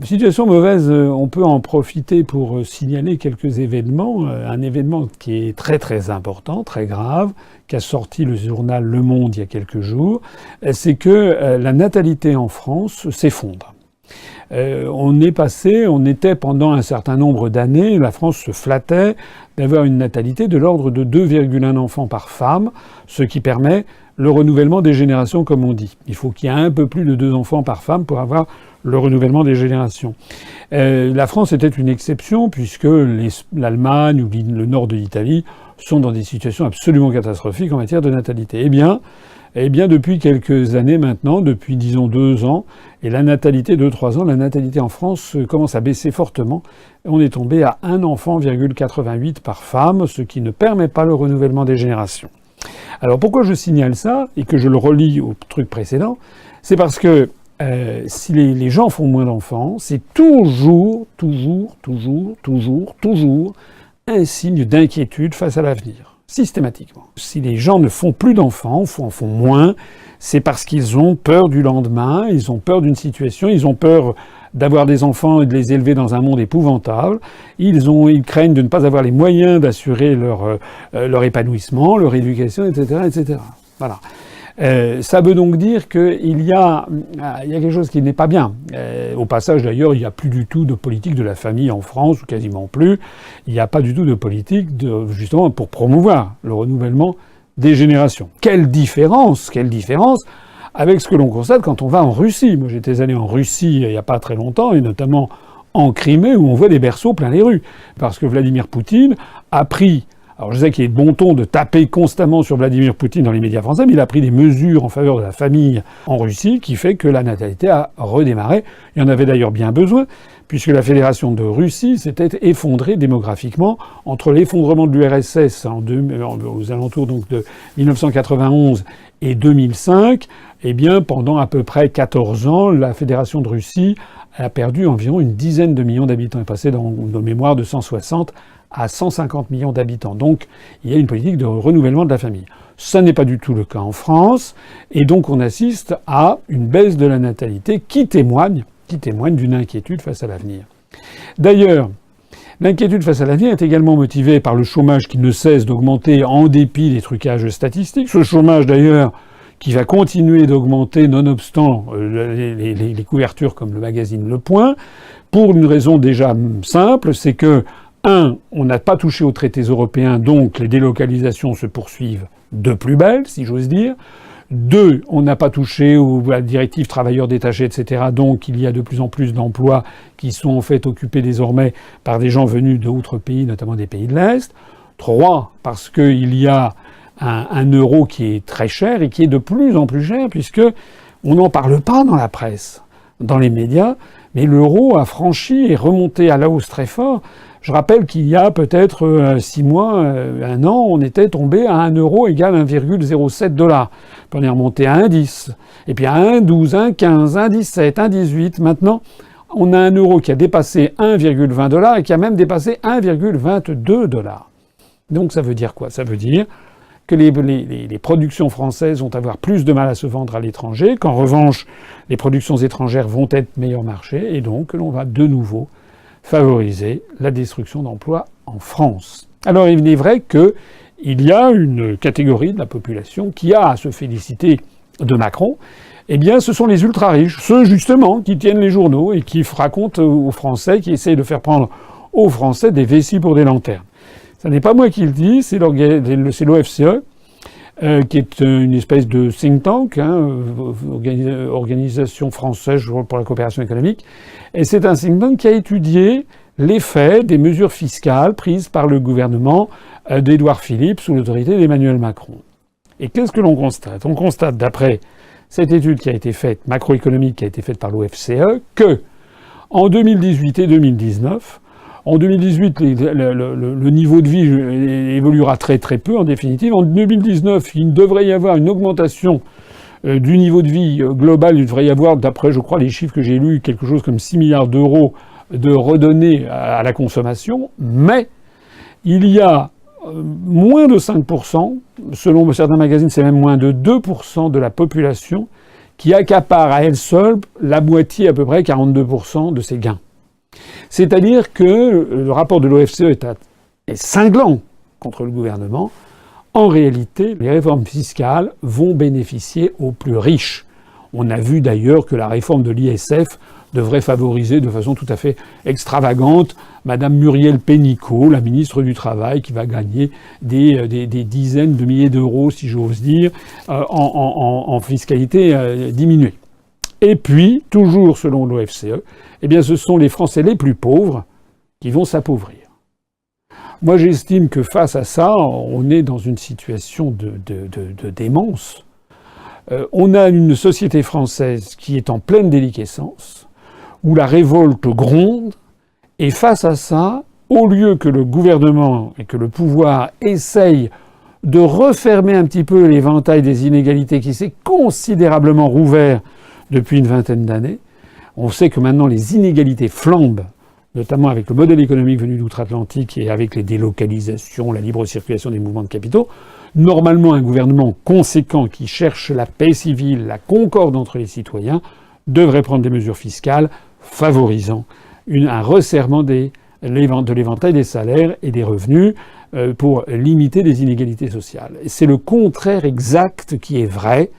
Situation mauvaise, on peut en profiter pour signaler quelques événements. Un événement qui est très très important, très grave, qu'a sorti le journal Le Monde il y a quelques jours, c'est que la natalité en France s'effondre. On était pendant un certain nombre d'années, la France se flattait d'avoir une natalité de l'ordre de 2,1 enfants par femme, ce qui permet le renouvellement des générations, comme on dit. Il faut qu'il y ait un peu plus de 2 enfants par femme pour avoir le renouvellement des générations. La France était une exception puisque l'Allemagne ou le nord de l'Italie sont dans des situations absolument catastrophiques en matière de natalité. Eh bien, depuis quelques années maintenant, depuis disons 2 ans, et la natalité, 2-3 ans, la natalité en France commence à baisser fortement. On est tombé à 1 enfant,88 par femme, ce qui ne permet pas le renouvellement des générations. Alors pourquoi je signale ça et que je le relie au truc précédent, c'est parce que si les gens font moins d'enfants, c'est toujours un signe d'inquiétude face à l'avenir. Systématiquement. Si les gens ne font plus d'enfants, en font moins, c'est parce qu'ils ont peur du lendemain, ils ont peur d'une situation, ils ont peur d'avoir des enfants et de les élever dans un monde épouvantable. Ils craignent de ne pas avoir les moyens d'assurer leur épanouissement, leur éducation, etc., etc. Voilà. Ça veut donc dire qu'il y a quelque chose qui n'est pas bien. Au passage, d'ailleurs, il n'y a plus du tout de politique de la famille en France, ou quasiment plus. Il n'y a pas du tout de politique justement pour promouvoir le renouvellement des générations. Quelle différence avec ce que l'on constate quand on va en Russie. Moi, j'étais allé en Russie il n'y a pas très longtemps, et notamment en Crimée, où on voit des berceaux plein les rues. Parce que Vladimir Poutine a pris... Alors je sais qu'il est de bon ton de taper constamment sur Vladimir Poutine dans les médias français, mais il a pris des mesures en faveur de la famille en Russie qui fait que la natalité a redémarré. Il y en avait d'ailleurs bien besoin, puisque la Fédération de Russie s'était effondrée démographiquement entre l'effondrement de l'URSS aux alentours donc de 1991 et 2005. Eh bien, pendant à peu près 14 ans, la Fédération de Russie a perdu environ une dizaine de millions d'habitants. Elle est passée dans mémoire de 160 à 150 millions d'habitants. Donc, il y a une politique de renouvellement de la famille. Ça n'est pas du tout le cas en France. Et donc, on assiste à une baisse de la natalité qui témoigne d'une inquiétude face à l'avenir. D'ailleurs, l'inquiétude face à l'avenir est également motivée par le chômage qui ne cesse d'augmenter en dépit des trucages statistiques. Ce chômage, d'ailleurs, qui va continuer d'augmenter nonobstant les couvertures comme le magazine Le Point, pour une raison déjà simple, c'est que on n'a pas touché aux traités européens, donc les délocalisations se poursuivent de plus belle, si j'ose dire. 2, on n'a pas touché à la directive travailleurs détachés, etc. Donc il y a de plus en plus d'emplois qui sont en fait occupés désormais par des gens venus d'autres pays, notamment des pays de l'Est. 3, parce qu'il y a un euro qui est très cher et qui est de plus en plus cher, puisque on n'en parle pas dans la presse, dans les médias, mais l'euro a franchi et remonté à la hausse très fort. Je rappelle qu'il y a peut-être 6 mois, 1 an, on était tombé à 1 euro égale 1,07 $. Puis on est remonté à 1,10. Et puis à 1,12, 1,15, 1,17, 1,18. Maintenant, on a 1 euro qui a dépassé 1,20 $ et qui a même dépassé 1,22 $. Donc ça veut dire quoi? Ça veut dire que les productions françaises vont avoir plus de mal à se vendre à l'étranger, qu'en revanche, les productions étrangères vont être meilleur marché, et donc que l'on va de nouveau favoriser la destruction d'emplois en France. Alors il est vrai qu'il y a une catégorie de la population qui a à se féliciter de Macron. Eh bien, ce sont les ultra-riches, ceux justement qui tiennent les journaux et qui racontent aux Français, qui essayent de faire prendre aux Français des vessies pour des lanternes. Ce n'est pas moi qui le dis, c'est l'OFCE, qui est une espèce de think tank, organisation française pour la coopération économique. Et c'est un think tank qui a étudié l'effet des mesures fiscales prises par le gouvernement d'Édouard Philippe sous l'autorité d'Emmanuel Macron. Et qu'est-ce que l'on constate? On constate, d'après cette étude qui a été faite, macroéconomique, qui a été faite par l'OFCE, que en 2018 et 2019, en 2018, le niveau de vie évoluera très très peu en définitive. En 2019, il devrait y avoir une augmentation du niveau de vie global. Il devrait y avoir, d'après, je crois, les chiffres que j'ai lus, quelque chose comme 6 milliards d'euros de redonnés à la consommation. Mais il y a moins de 5%, selon certains magazines, c'est même moins de 2% de la population qui accapare à elle seule la moitié, à peu près 42% de ses gains. C'est-à-dire que le rapport de l'OFCE est cinglant contre le gouvernement. En réalité, les réformes fiscales vont bénéficier aux plus riches. On a vu d'ailleurs que la réforme de l'ISF devrait favoriser de façon tout à fait extravagante Madame Muriel Pénicaud, la ministre du Travail, qui va gagner des dizaines de milliers d'euros, si j'ose dire, en fiscalité diminuée. Et puis, toujours selon l'OFCE, eh bien, ce sont les Français les plus pauvres qui vont s'appauvrir. Moi, j'estime que face à ça, on est dans une situation de démence. On a une société française qui est en pleine déliquescence, où la révolte gronde, et face à ça, au lieu que le gouvernement et que le pouvoir essayent de refermer un petit peu l'éventail des inégalités qui s'est considérablement rouvert depuis une vingtaine d'années, on sait que maintenant les inégalités flambent, notamment avec le modèle économique venu d'outre-Atlantique et avec les délocalisations, la libre circulation des mouvements de capitaux. Normalement, un gouvernement conséquent qui cherche la paix civile, la concorde entre les citoyens, devrait prendre des mesures fiscales favorisant un resserrement de l'éventail des salaires et des revenus pour limiter les inégalités sociales. C'est le contraire exact qui est vrai.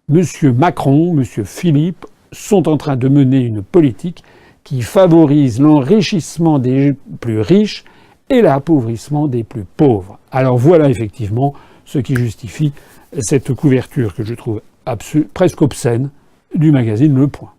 Monsieur Macron, monsieur Philippe sont en train de mener une politique qui favorise l'enrichissement des plus riches et l'appauvrissement des plus pauvres. Alors voilà effectivement ce qui justifie cette couverture que je trouve presque obscène du magazine Le Point.